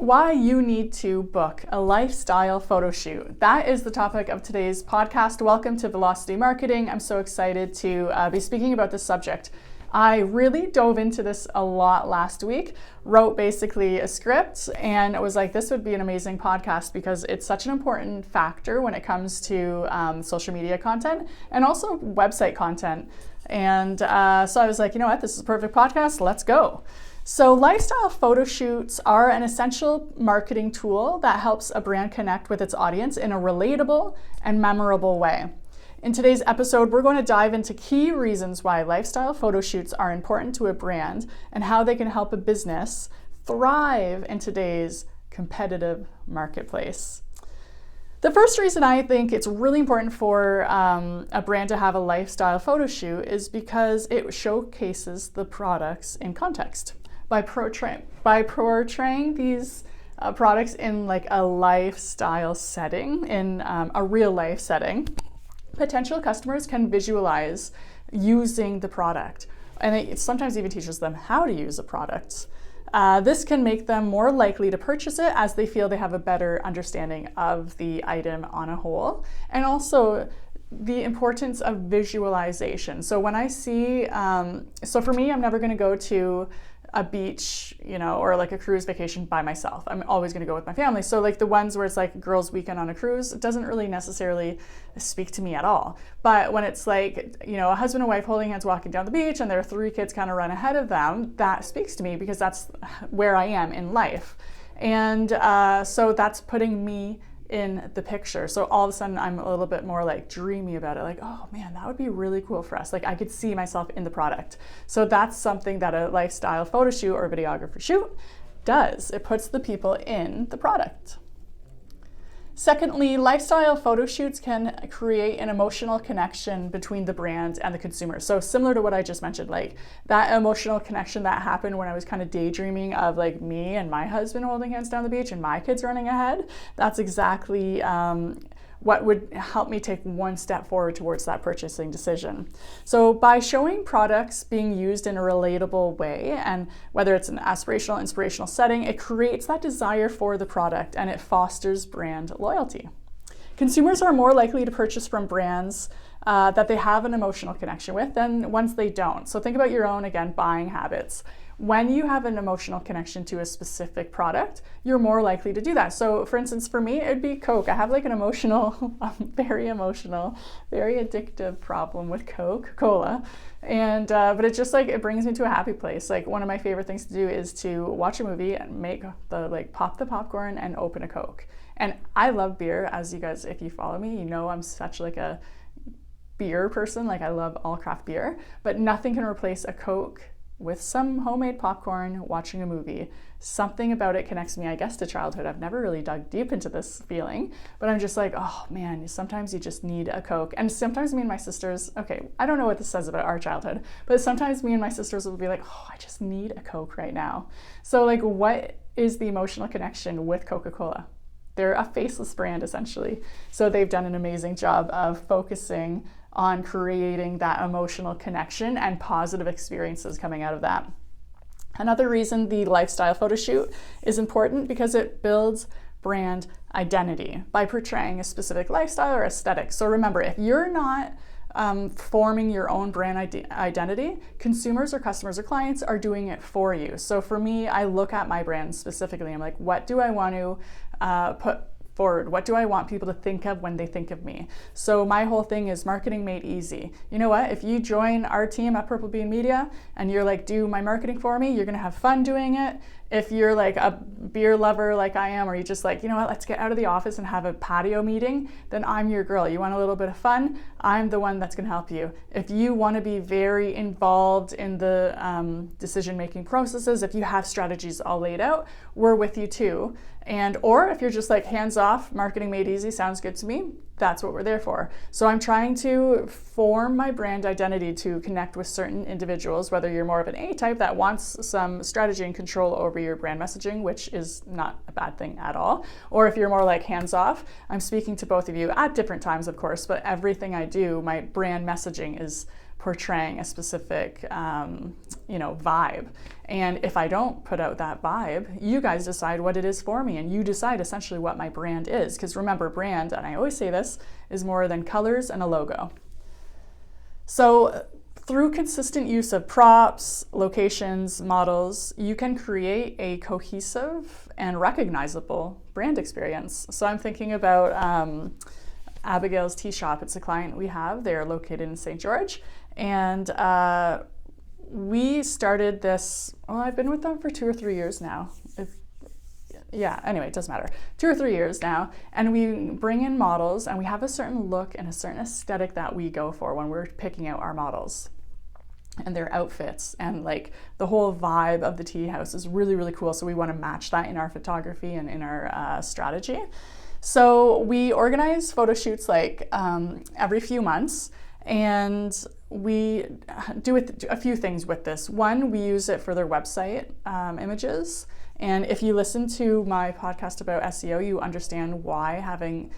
why you need to book a lifestyle photo shoot. That is the topic of today's podcast. Welcome to Velocity Marketing. I'm so excited to be speaking about this subject. I really dove into this a lot last week, wrote basically a script, and it was like, this would be an amazing podcast because it's such an important factor when it comes to social media content and also website content. And so I was like, you know what, this is a perfect podcast, let's go. So lifestyle photo shoots are an essential marketing tool that helps a brand connect with its audience in a relatable and memorable way. In today's episode, we're going to dive into key reasons why lifestyle photo shoots are important to a brand and how they can help a business thrive in today's competitive marketplace. The first reason I think it's really important for a brand to have a lifestyle photo shoot is because it showcases the products in context. By portraying these products in like a lifestyle setting, in a real life setting, potential customers can visualize using the product. And it sometimes even teaches them how to use a product. This can make them more likely to purchase it as they feel they have a better understanding of the item on a whole. And also the importance of visualization. So when I see, so for me, I'm never going to go to a beach, or like a cruise vacation by myself. I'm always going to go with my family. So like the ones where it's like girls' weekend on a cruise, it doesn't really necessarily speak to me at all. But when it's like, a husband and wife holding hands walking down the beach and there are 3 kids kind of run ahead of them, that speaks to me because that's where I am in life. And so that's putting me in the picture. So all of a sudden I'm a little bit more like dreamy about it. Like, oh man, that would be really cool for us. Like I could see myself in the product. So that's something that a lifestyle photo shoot or videographer shoot does. It puts the people in the product. Secondly, lifestyle photo shoots can create an emotional connection between the brand and the consumer. So similar to what I just mentioned, like that emotional connection that happened when I was kind of daydreaming of like me and my husband holding hands down the beach and my kids running ahead. That's exactly what would help me take one step forward towards that purchasing decision. So by showing products being used in a relatable way, and whether it's an aspirational, inspirational setting, it creates that desire for the product and it fosters brand loyalty. Consumers are more likely to purchase from brands that they have an emotional connection with than ones they don't. So think about your own, again, buying habits. When you have an emotional connection to a specific product, you're more likely to do that. So for instance, for me, it'd be Coke. I have like an emotional, very addictive problem with Coca-Cola. And, but it's just like, it brings me to a happy place. Like one of my favorite things to do is to watch a movie and pop the popcorn and open a Coke. And I love beer, as you guys, if you follow me, I'm such like a beer person. Like I love all craft beer, but nothing can replace a Coke with some homemade popcorn, watching a movie. Something about it connects me, I guess, to childhood. I've never really dug deep into this feeling, but I'm just like, oh man, sometimes you just need a Coke. And sometimes me and my sisters, okay, I don't know what this says about our childhood, but sometimes me and my sisters will be like, oh, I just need a Coke right now. So like, what is the emotional connection with Coca-Cola? They're a faceless brand, essentially. So they've done an amazing job of focusing on creating that emotional connection and positive experiences coming out of that. Another reason the lifestyle photo shoot is important because it builds brand identity by portraying a specific lifestyle or aesthetic. So remember, if you're not forming your own brand identity, consumers or customers or clients are doing it for you. So for me, I look at my brand specifically. I'm like, what do I want to put forward? What do I want people to think of when they think of me? So my whole thing is marketing made easy. You know what? If you join our team at Purple Bean Media and you're like, do my marketing for me, you're gonna have fun doing it. If you're like a beer lover like I am, or you just like, you know what, let's get out of the office and have a patio meeting, then I'm your girl. You want a little bit of fun? I'm the one that's gonna help you. If you wanna be very involved in the decision-making processes, if you have strategies all laid out, we're with you too. Or if you're just like hands-off, marketing made easy, sounds good to me, that's what we're there for. So I'm trying to form my brand identity to connect with certain individuals, whether you're more of an A-type that wants some strategy and control over your brand messaging, which is not a bad thing at all, or if you're more like hands-off. I'm speaking to both of you at different times, of course, but everything I do, my brand messaging is portraying a specific, vibe. And if I don't put out that vibe, you guys decide what it is for me, and you decide essentially what my brand is. Because remember, brand, and I always say this, is more than colors and a logo. So through consistent use of props, locations, models, you can create a cohesive and recognizable brand experience. So I'm thinking about Abigail's Tea Shop. It's a client we have. They're located in St. George. And we started this, I've been with them for 2 or 3 years now. Anyway, it doesn't matter. 2 or 3 years now. And we bring in models, and we have a certain look and a certain aesthetic that we go for when we're picking out our models and their outfits, and like the whole vibe of the tea house is really, really cool. So we want to match that in our photography and in our strategy. So we organize photo shoots like every few months, and we do a few things with this. One, we use it for their website images. And if you listen to my podcast about SEO, you understand why having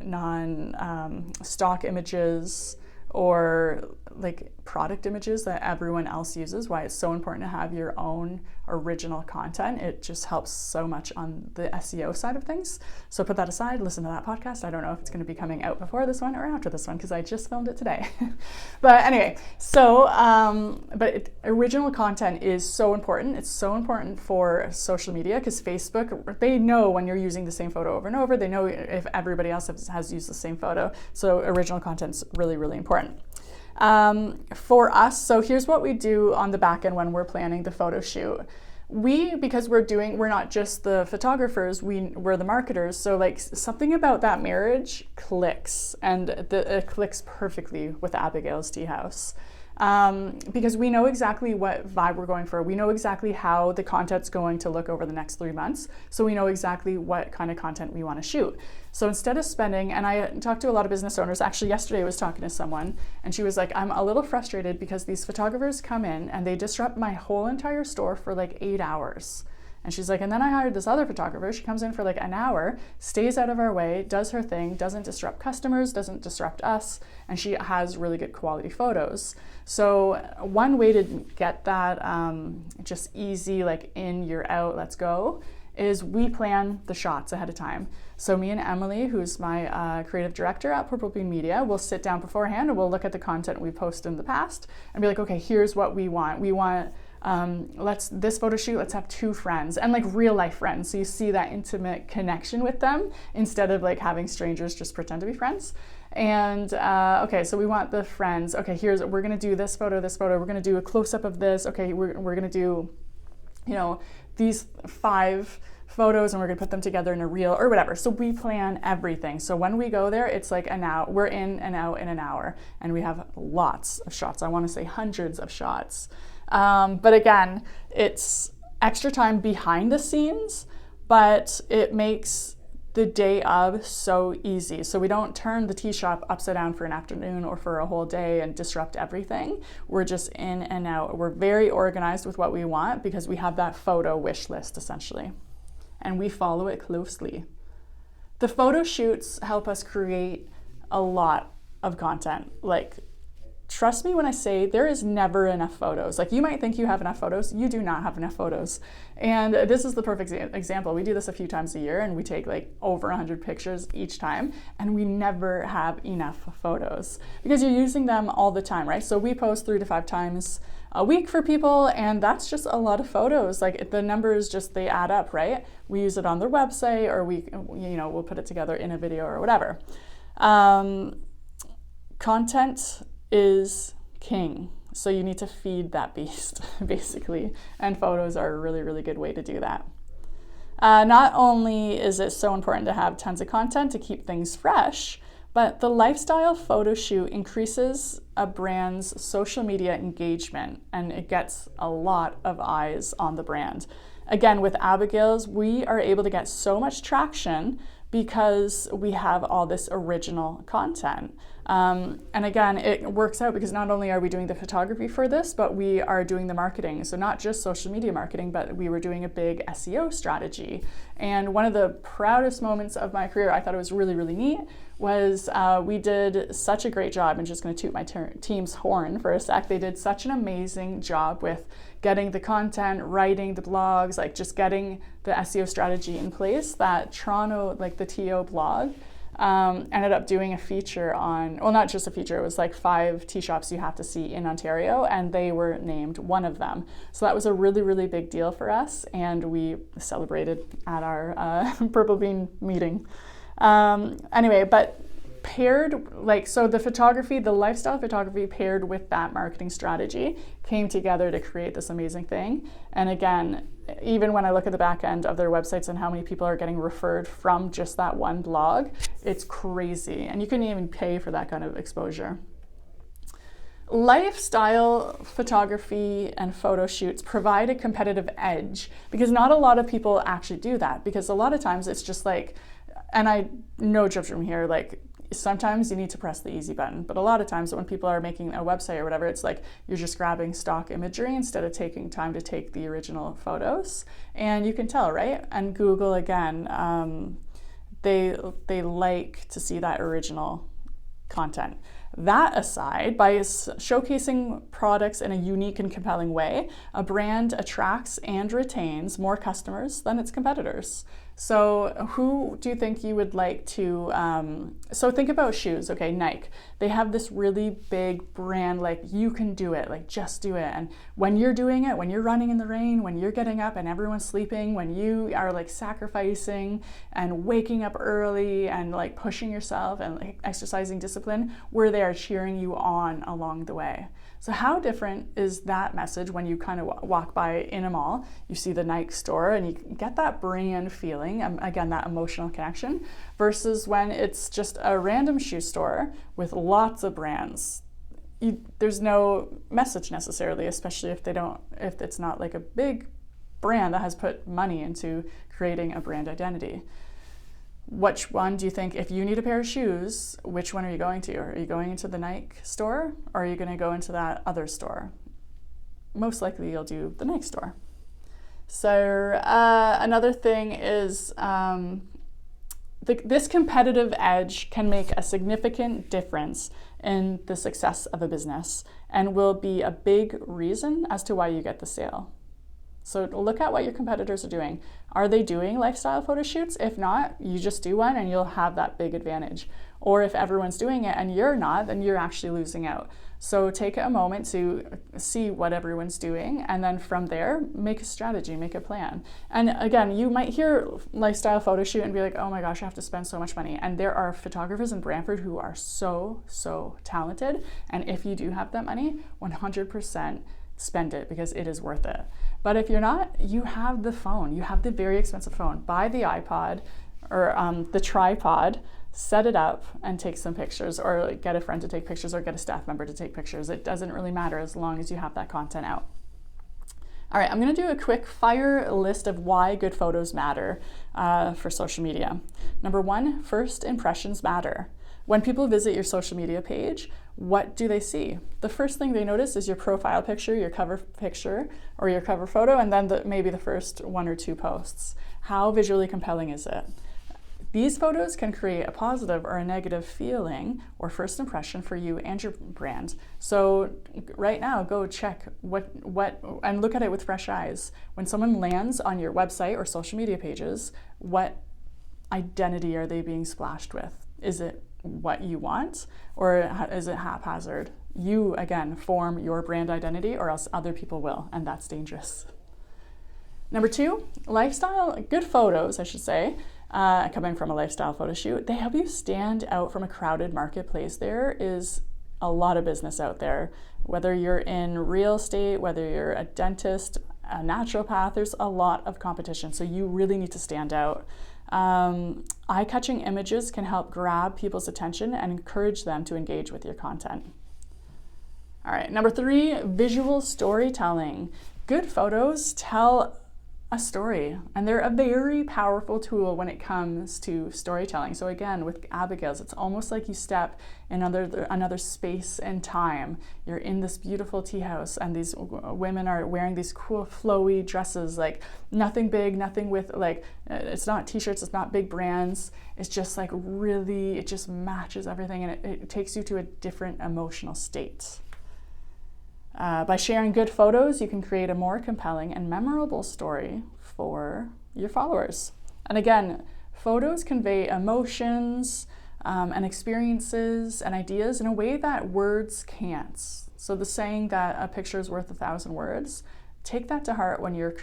non-stock images or like product images that everyone else uses, why it's so important to have your own original content. It just helps so much on the SEO side of things. So put that aside, listen to that podcast. I don't know if it's going to be coming out before this one or after this one, because I just filmed it today. But anyway, so original content is so important. It's so important for social media, because Facebook, they know when you're using the same photo over and over. They know if everybody else has used the same photo. So original content's really, really important. For us, so here's what we do on the back end when we're planning the photo shoot. Because we're not just the photographers, we're the marketers. So like something about that marriage clicks, and it clicks perfectly with Abigail's Tea House. Because we know exactly what vibe we're going for. We know exactly how the content's going to look over the next 3 months. So we know exactly what kind of content we want to shoot. So instead of spending, and I talked to a lot of business owners, actually yesterday I was talking to someone, and she was like, I'm a little frustrated because these photographers come in and they disrupt my whole entire store for like 8 hours. And she's like, and then I hired this other photographer. She comes in for like an hour, stays out of our way, does her thing, doesn't disrupt customers, doesn't disrupt us, and she has really good quality photos. So one way to get that just easy, like in, you're out, let's go, is we plan the shots ahead of time. So me and Emily, who's my creative director at Purple Bean Media, will sit down beforehand and we'll look at the content we posted in the past and be like, okay, here's what we want. We want this photo shoot, let's have 2 friends, and like real life friends. So you see that intimate connection with them instead of like having strangers just pretend to be friends. And okay, so we want the friends. Okay, we're gonna do this photo, we're gonna do a close-up of this. Okay, we're gonna do, these 5 photos, and we're gonna put them together in a reel or whatever. So we plan everything. So when we go there, it's like an hour, we're in and out in an hour, and we have lots of shots. I wanna say hundreds of shots. But again, it's extra time behind the scenes, but it makes the day of so easy. So we don't turn the tea shop upside down for an afternoon or for a whole day and disrupt everything. We're just in and out. We're very organized with what we want because we have that photo wish list essentially, and we follow it closely. The photo shoots help us create a lot of content. Like, trust me when I say there is never enough photos. Like, you might think you have enough photos, you do not have enough photos. And this is the perfect example. We do this a few times a year and we take like over 100 pictures each time, and we never have enough photos because you're using them all the time, right? So we post 3 to 5 times a week for people, and that's just a lot of photos. Like, the numbers just, they add up, right? We use it on their website, or we'll put it together in a video or whatever. Content is king. So you need to feed that beast, basically. And photos are a really, really good way to do that. Not only is it so important to have tons of content to keep things fresh, but the lifestyle photo shoot increases a brand's social media engagement, and it gets a lot of eyes on the brand. Again, with Abigail's, we are able to get so much traction because we have all this original content. And again, it works out because not only are we doing the photography for this, but we are doing the marketing. So not just social media marketing, but we were doing a big SEO strategy. And one of the proudest moments of my career, I thought it was really, really neat, was we did such a great job. I'm just going to toot my team's horn for a sec. They did such an amazing job with getting the content, writing the blogs, like just getting the SEO strategy in place that Toronto, like the TO blog, ended up doing a feature on, well, not just a feature, it was like 5 tea shops you have to see in Ontario, and they were named one of them. So that was a really, really big deal for us, and we celebrated at our Purple Bean meeting. Anyway, but paired, like, so the photography, the lifestyle photography paired with that marketing strategy came together to create this amazing thing. And again, even when I look at the back end of their websites and how many people are getting referred from just that one blog, it's crazy. And you couldn't even pay for that kind of exposure. Lifestyle photography and photo shoots provide a competitive edge because not a lot of people actually do that, because a lot of times it's just like, and I no judge from here, like sometimes you need to press the easy button, but a lot of times when people are making a website or whatever, it's like you're just grabbing stock imagery instead of taking time to take the original photos. And you can tell, right? And Google, again, they like to see that original content. That aside, by showcasing products in a unique and compelling way, a brand attracts and retains more customers than its competitors. So who do you think you would like to, so think about shoes, okay, Nike. They have this really big brand, like you can do it, like just do it. And when you're doing it, when you're running in the rain, when you're getting up and everyone's sleeping, when you are like sacrificing and waking up early and like pushing yourself and like exercising discipline, we're there cheering you on along the way. So how different is that message when you kind of walk by in a mall, you see the Nike store and you get that brand feeling, again, that emotional connection, versus when it's just a random shoe store with lots of brands. There's no message necessarily, especially if it's not like a big brand that has put money into creating a brand identity. Which one do you think, if you need a pair of shoes, which one are you going to? Are you going into the Nike store or are you going to go into that other store? Most likely you'll do the Nike store. So another thing is this competitive edge can make a significant difference in the success of a business and will be a big reason as to why you get the sale. So look at what your competitors are doing. Are they doing lifestyle photo shoots? If not, you just do one and you'll have that big advantage. Or if everyone's doing it and you're not, then you're actually losing out. So take a moment to see what everyone's doing, and then from there, make a strategy, make a plan. And again, you might hear lifestyle photo shoot and be like, oh my gosh, I have to spend so much money. And there are photographers in Brantford who are so talented. And if you do have that money, 100% spend it because it is worth it. But if you're not, you have the phone. You have the very expensive phone. Buy the iPod or the tripod, set it up and take some pictures, or like get a friend to take pictures or get a staff member to take pictures. It doesn't really matter as long as you have that content out. All right, I'm going to do a quick fire list of why good photos matter for social media. Number 1, first impressions matter. When people visit your social media page, what do they see? The first thing they notice is your profile picture, your cover picture, or your cover photo, and then maybe the first 1 or 2 posts. How visually compelling is it? These photos can create a positive or a negative feeling or first impression for you and your brand. So right now, go check what and look at it with fresh eyes. When someone lands on your website or social media pages, what identity are they being splashed with? Is it what you want, or is it haphazard? You, again, form your brand identity, or else other people will, and that's dangerous. Number 2, good photos, I should say, coming from a lifestyle photo shoot, they help you stand out from a crowded marketplace. There is a lot of business out there, whether you're in real estate, whether you're a dentist, a naturopath, there's a lot of competition, so you really need to stand out. Eye-catching images can help grab people's attention and encourage them to engage with your content. All right, number 3, visual storytelling. Good photos tell a story, and they're a very powerful tool when it comes to storytelling. So again, with Abigail's, it's almost like you step in another space and time. You're in this beautiful tea house, and these women are wearing these cool flowy dresses, like nothing big, nothing with like, it's not t-shirts, it's not big brands, it's just like really, it just matches everything, and it takes you to a different emotional state. By sharing good photos, you can create a more compelling and memorable story for your followers. And again, photos convey emotions and experiences and ideas in a way that words can't. So the saying that a picture is worth 1,000 words, take that to heart when you're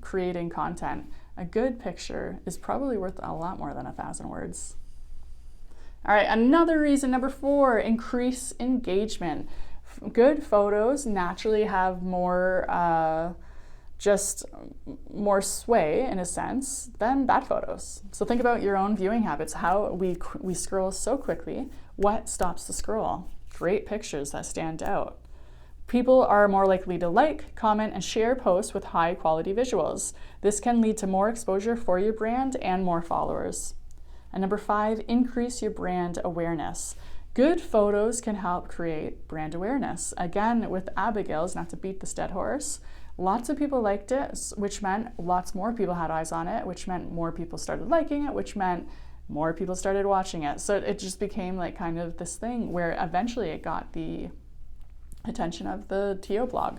creating content. A good picture is probably worth a lot more than 1,000 words. All right, another reason, number 4, increase engagement. Good photos naturally have more sway, in a sense, than bad photos. So think about your own viewing habits, how we scroll so quickly. What stops the scroll? Great pictures that stand out. People are more likely to like, comment, and share posts with high quality visuals. This can lead to more exposure for your brand and more followers. And number 5, increase your brand awareness. Good photos can help create brand awareness. Again, with Abigail's, not to beat this dead horse, lots of people liked it, which meant lots more people had eyes on it, which meant more people started liking it, which meant more people started watching it. So it just became like kind of this thing where eventually it got the attention of the TO blog.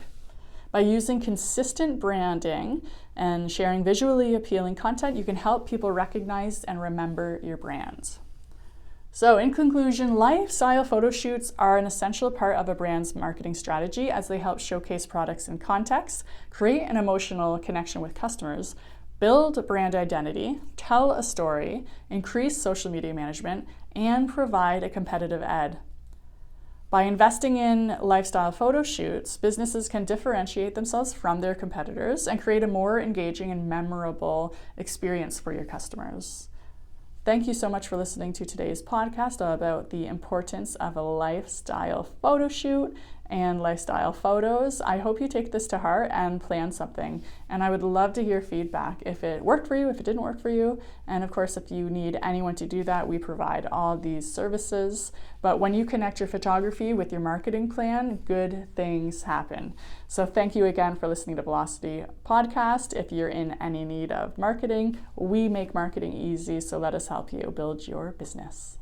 By using consistent branding and sharing visually appealing content, you can help people recognize and remember your brand. So in conclusion, lifestyle photo shoots are an essential part of a brand's marketing strategy as they help showcase products in context, create an emotional connection with customers, build brand identity, tell a story, increase social media management, and provide a competitive edge. By investing in lifestyle photo shoots, businesses can differentiate themselves from their competitors and create a more engaging and memorable experience for your customers. Thank you so much for listening to today's podcast about the importance of a lifestyle photo shoot and lifestyle photos. I hope you take this to heart and plan something. And I would love to hear feedback if it worked for you, if it didn't work for you. And of course, if you need anyone to do that, we provide all these services. But when you connect your photography with your marketing plan, good things happen. So thank you again for listening to Velocity Podcast. If you're in any need of marketing, we make marketing easy. So let us help you build your business.